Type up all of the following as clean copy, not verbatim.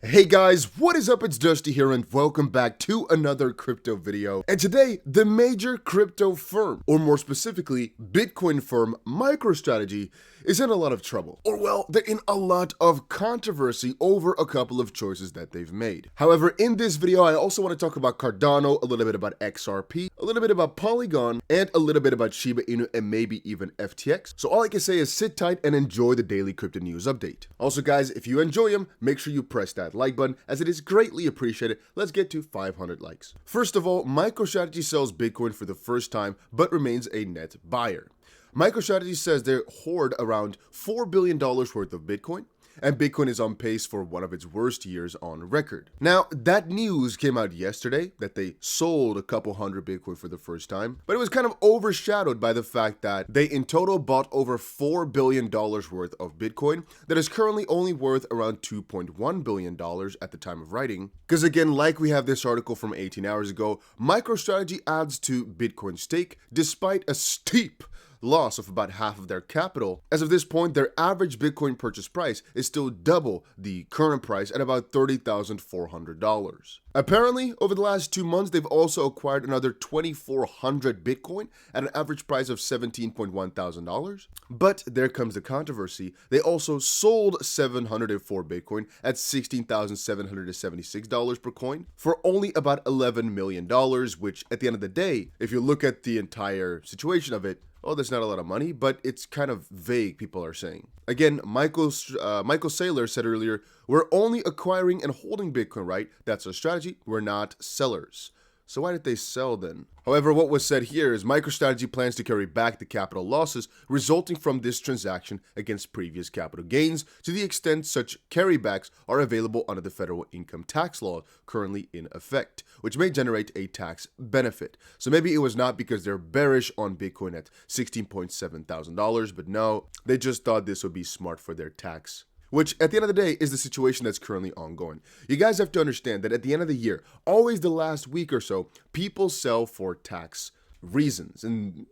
Hey guys, what is up? It's Dusty here and welcome back to another crypto video. And today, the major crypto firm, or more specifically, Bitcoin firm MicroStrategy, is in a lot of trouble. Or well, they're in a lot of controversy over a couple of choices that they've made. However, in this video, I also want to talk about Cardano, a little bit about XRP, a little bit about Polygon, and a little bit about Shiba Inu and maybe even FTX. So all I can say is sit tight and enjoy the daily crypto news update. Also guys, if you enjoy them, make sure you press that like button as it is greatly appreciated. Let's get to 500 likes. First of all, MicroStrategy sells Bitcoin for the first time but remains a net buyer. MicroStrategy says they hoard around $4 billion worth of Bitcoin, and Bitcoin is on pace for one of its worst years on record. Now, that news came out yesterday that they sold a couple hundred Bitcoin for the first time, but it was kind of overshadowed by the fact that they in total bought over $4 billion worth of Bitcoin that is currently only worth around $2.1 billion at the time of writing. Because again, like we have this article from 18 hours ago, MicroStrategy adds to Bitcoin stake despite a steep loss of about half of their capital. As of this point, their average Bitcoin purchase price is still double the current price at about $30,400. Apparently, over the last 2 months, they've also acquired another 2,400 Bitcoin at an average price of $17,100. But there comes the controversy. They also sold 704 Bitcoin at $16,776 per coin for only about $11 million, which at the end of the day, if you look at the entire situation of it, oh, that's not a lot of money, but it's kind of vague, people are saying. Again, Michael Saylor said earlier, we're only acquiring and holding Bitcoin, right? That's our strategy. We're not sellers. So why did they sell then? However, what was said here is MicroStrategy plans to carry back the capital losses resulting from this transaction against previous capital gains to the extent such carrybacks are available under the federal income tax law currently in effect, which may generate a tax benefit. So maybe it was not because they're bearish on Bitcoin at $16,700, but no, they just thought this would be smart for their tax, which at the end of the day is the situation that's currently ongoing. You guys have to understand that at the end of the year, always the last week or so, people sell for tax reasons. And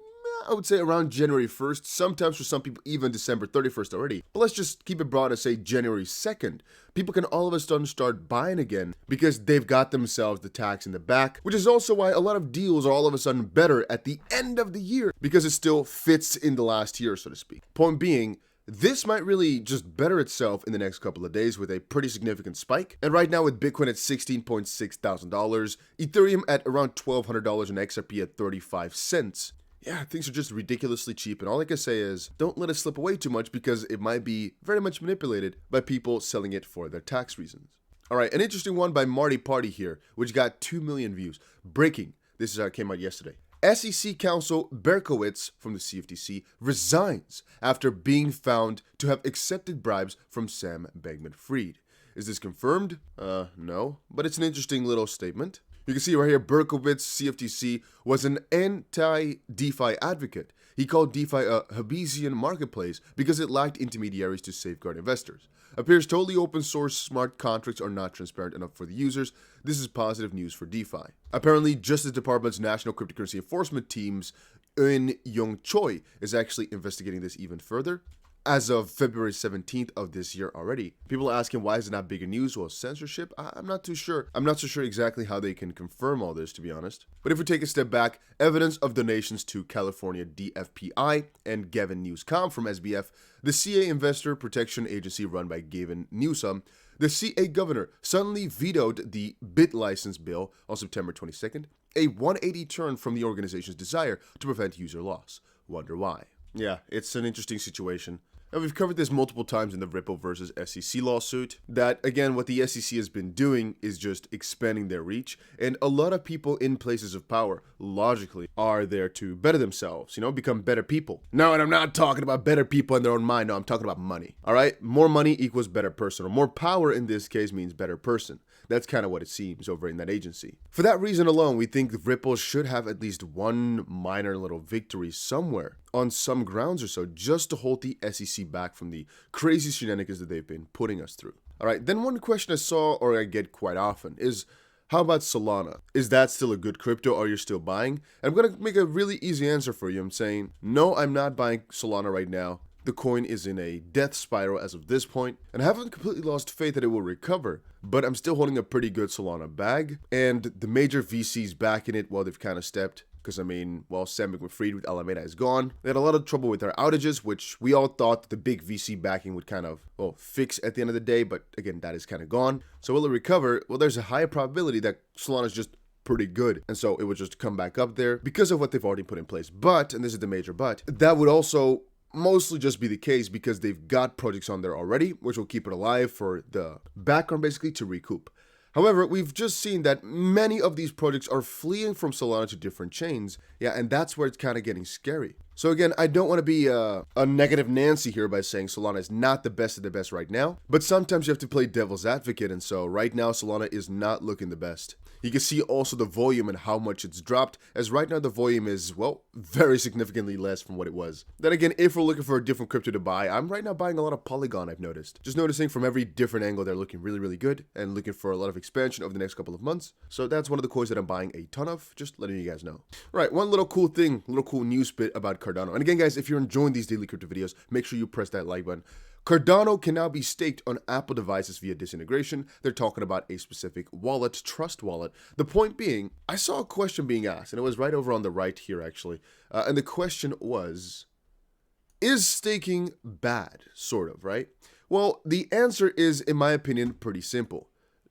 I would say around January 1st, sometimes for some people even December 31st already. But let's just keep it broad and say January 2nd. People can all of a sudden start buying again because they've got themselves the tax in the back, which is also why a lot of deals are all of a sudden better at the end of the year because it still fits in the last year, so to speak. Point being, this might really just better itself in the next couple of days with a pretty significant spike. And right now with Bitcoin at $16.6 thousand, Ethereum at around $1,200 and XRP at 35 cents. Yeah, things are just ridiculously cheap. And all I can say is don't let it slip away too much because it might be very much manipulated by people selling it for their tax reasons. All right, an interesting one by Marty Party here, which got 2 million views. Breaking. This is how it came out yesterday. SEC counsel Berkowitz from the CFTC resigns after being found to have accepted bribes from Sam Bankman-Fried. Is this confirmed? No, but it's an interesting little statement. You can see right here, Berkowitz, CFTC, was an anti-DeFi advocate. He called DeFi a Hobbesian marketplace because it lacked intermediaries to safeguard investors. Appears totally open source smart contracts are not transparent enough for the users. This is positive news for DeFi. Apparently, Justice Department's National Cryptocurrency Enforcement teams in Young Choi is actually investigating this even further. As of February 17th of this year already. People are asking why is it not bigger news? Well, censorship? I'm not too sure. I'm not so sure exactly how they can confirm all this, to be honest. But if we take a step back, evidence of donations to California DFPI and Gavin Newsom from SBF, the CA investor protection agency run by Gavin Newsom, the CA governor suddenly vetoed the BitLicense bill on September 22nd, a 180 turn from the organization's desire to prevent user loss. Wonder why? Yeah, it's an interesting situation. And we've covered this multiple times in the Ripple versus SEC lawsuit, that again, what the SEC has been doing is just expanding their reach, and a lot of people in places of power, logically, are there to better themselves, become better people. No, and I'm not talking about better people in their own mind, no, I'm talking about money, all right? More money equals better person, or more power in this case means better person. That's kind of what it seems over in that agency. For that reason alone, we think Ripple should have at least one minor little victory somewhere on some grounds or so, just to hold the SEC back from the crazy shenanigans that they've been putting us through. All right, then one question I saw or I get quite often is, how about Solana? Is that still a good crypto? Are you still buying? And I'm going to make a really easy answer for you. I'm saying, no, I'm not buying Solana right now the coin is in a death spiral as of this point, and I haven't completely lost faith that it will recover, but I'm still holding a pretty good Solana bag, and the major VCs backing it, well, they've kind of stepped. Because, I mean, well, Sam Bankman-Fried with Alameda is gone. They had a lot of trouble with their outages, which we all thought the big VC backing would kind of, well, fix at the end of the day. But, again, that is kind of gone. So will it recover? Well, there's a higher probability that Solana is just pretty good. And so it would just come back up there because of what they've already put in place. But, and this is the major but, that would also mostly just be the case because they've got projects on there already, which will keep it alive for the background, basically, to recoup. However, we've just seen that many of these projects are fleeing from Solana to different chains. Yeah, and that's where it's kind of getting scary. So again, I don't want to be a negative Nancy here by saying Solana is not the best of the best right now, but sometimes you have to play devil's advocate, and so right now Solana is not looking the best. You can see also the volume and how much it's dropped, as right now the volume is, well, very significantly less from what it was. Then again, if we're looking for a different crypto to buy, I'm right now buying a lot of Polygon, I've noticed. Just noticing from every different angle they're looking really, really good and looking for a lot of expansion over the next couple of months. So that's one of the coins that I'm buying a ton of, just letting you guys know. Right, one little cool thing, little cool news bit about Cardano. And again, guys, if you're enjoying these daily crypto videos, make sure you press that like button. Cardano can now be staked on Apple devices via disintegration. They're talking about a specific wallet, Trust Wallet. The point being, I saw a question being asked, and it was right over on the right here, actually. And the question was, is staking bad? Sort of, right? Well, the answer is, in my opinion, pretty simple.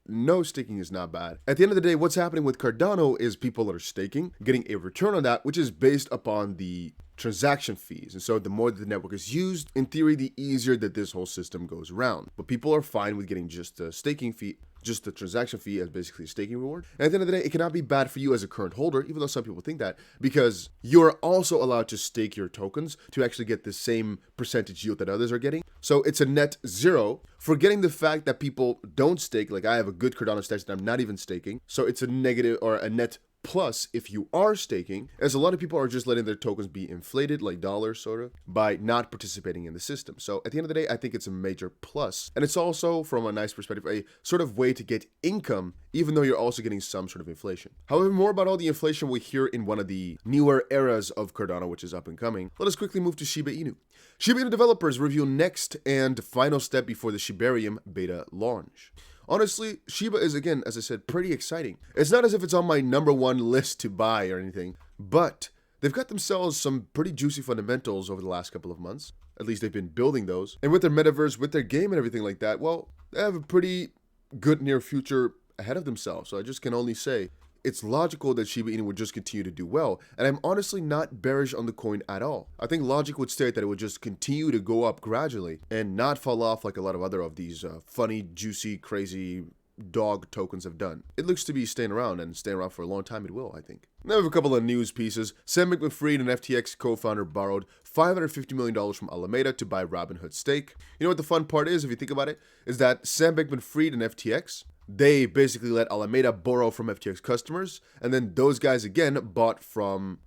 No, staking is not bad. At the end of the day, what's happening with Cardano is people are staking, getting a return on that, which is based upon the transaction fees. And so the more the network is used, in theory, the easier that this whole system goes around. But people are fine with getting just a staking fee, just the transaction fee as basically a staking reward. And at the end of the day, it cannot be bad for you as a current holder, even though some people think that, because you're also allowed to stake your tokens to actually get the same percentage yield that others are getting. So it's a net zero, forgetting the fact that people don't stake. Like I have a good Cardano stash that I'm not even staking. So it's a negative or a net plus if you are staking, as a lot of people are just letting their tokens be inflated like dollars sort of by not participating in the system. So at the end of the day, I think it's a major plus. And it's also, from a nice perspective, a sort of way to get income, even though you're also getting some sort of inflation. However, more about all the inflation we hear in one of the newer eras of Cardano, which is up and coming. Let us quickly move to Shiba Inu. Shiba Inu developers reveal next and final step before the Shibarium beta launch. Honestly, Shiba is, again, as I said, pretty exciting. It's not as if it's on my #1 list to buy or anything, but they've got themselves some pretty juicy fundamentals over the last couple of months. At least they've been building those. And with their metaverse, with their game and everything like that, well, they have a pretty good near future ahead of themselves. So I just can only say, it's logical that Shiba Inu would just continue to do well, and I'm honestly not bearish on the coin at all. I think logic would state that it would just continue to go up gradually and not fall off like a lot of other of these funny, juicy, crazy dog tokens have done. It looks to be staying around, and staying around for a long time it will, I think. Now we have a couple of news pieces. Sam Bankman-Fried, an FTX co-founder, borrowed $550 million from Alameda to buy Robinhood stake. You know what the fun part is, if you think about it, is that Sam Bankman-Fried and FTX, they basically let Alameda borrow from FTX customers, and then those guys again borrowed from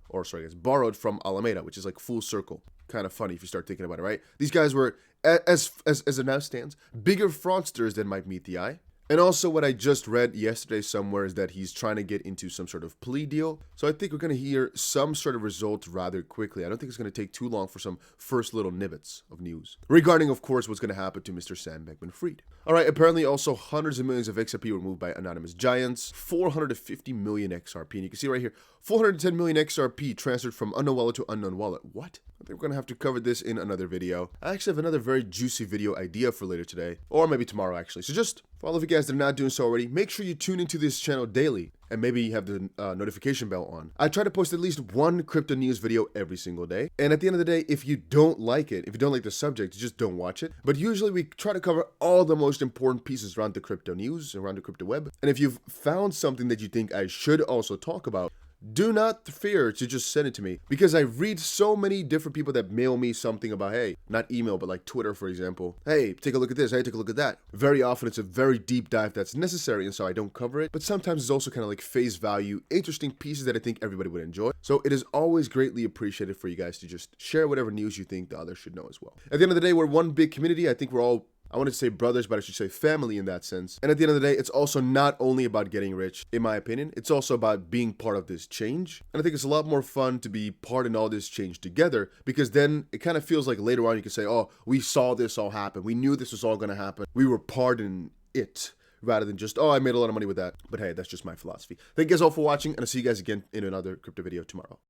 Alameda, which is like full circle. Kind of funny if you start thinking about it, right? These guys were, as it now stands, bigger fraudsters than might meet the eye. And also what I just read yesterday somewhere is that he's trying to get into some sort of plea deal. So I think we're going to hear some sort of result rather quickly. I don't think it's going to take too long for some first little nibbits of news. Regarding, of course, what's going to happen to Mr. Sam Bankman-Fried. All right, apparently also hundreds of millions of XRP were moved by anonymous giants. 450 million XRP. And you can see right here, 410 million XRP transferred from unknown wallet to unknown wallet. What? I think we're going to have to cover this in another video. I actually have another very juicy video idea for later today, or maybe tomorrow actually. So just for all of you guys that are not doing so already, make sure you tune into this channel daily and maybe have the notification bell on. I try to post at least one crypto news video every single day. And at the end of the day, if you don't like it, if you don't like the subject, just don't watch it. But usually we try to cover all the most important pieces around the crypto news, around the crypto web. And if you've found something that you think I should also talk about, do not fear to just send it to me, because I read so many different people that mail me something about, hey, not email, but like Twitter, for example. Hey, take a look at this. Hey, take a look at that. Very often it's a very deep dive that's necessary, and so I don't cover it. But sometimes it's also kind of like face value, interesting pieces that I think everybody would enjoy. So it is always greatly appreciated for you guys to just share whatever news you think the others should know as well. At the end of the day, we're one big community. I think we're all I wanted to say brothers, but I should say family in that sense. And at the end of the day, it's also not only about getting rich, in my opinion, it's also about being part of this change. And I think it's a lot more fun to be part in all this change together, because then it kind of feels like later on you can say, oh, we saw this all happen. We knew this was all going to happen. We were part in it, rather than just, oh, I made a lot of money with that. But hey, that's just my philosophy. Thank you guys all for watching, and I'll see you guys again in another crypto video tomorrow.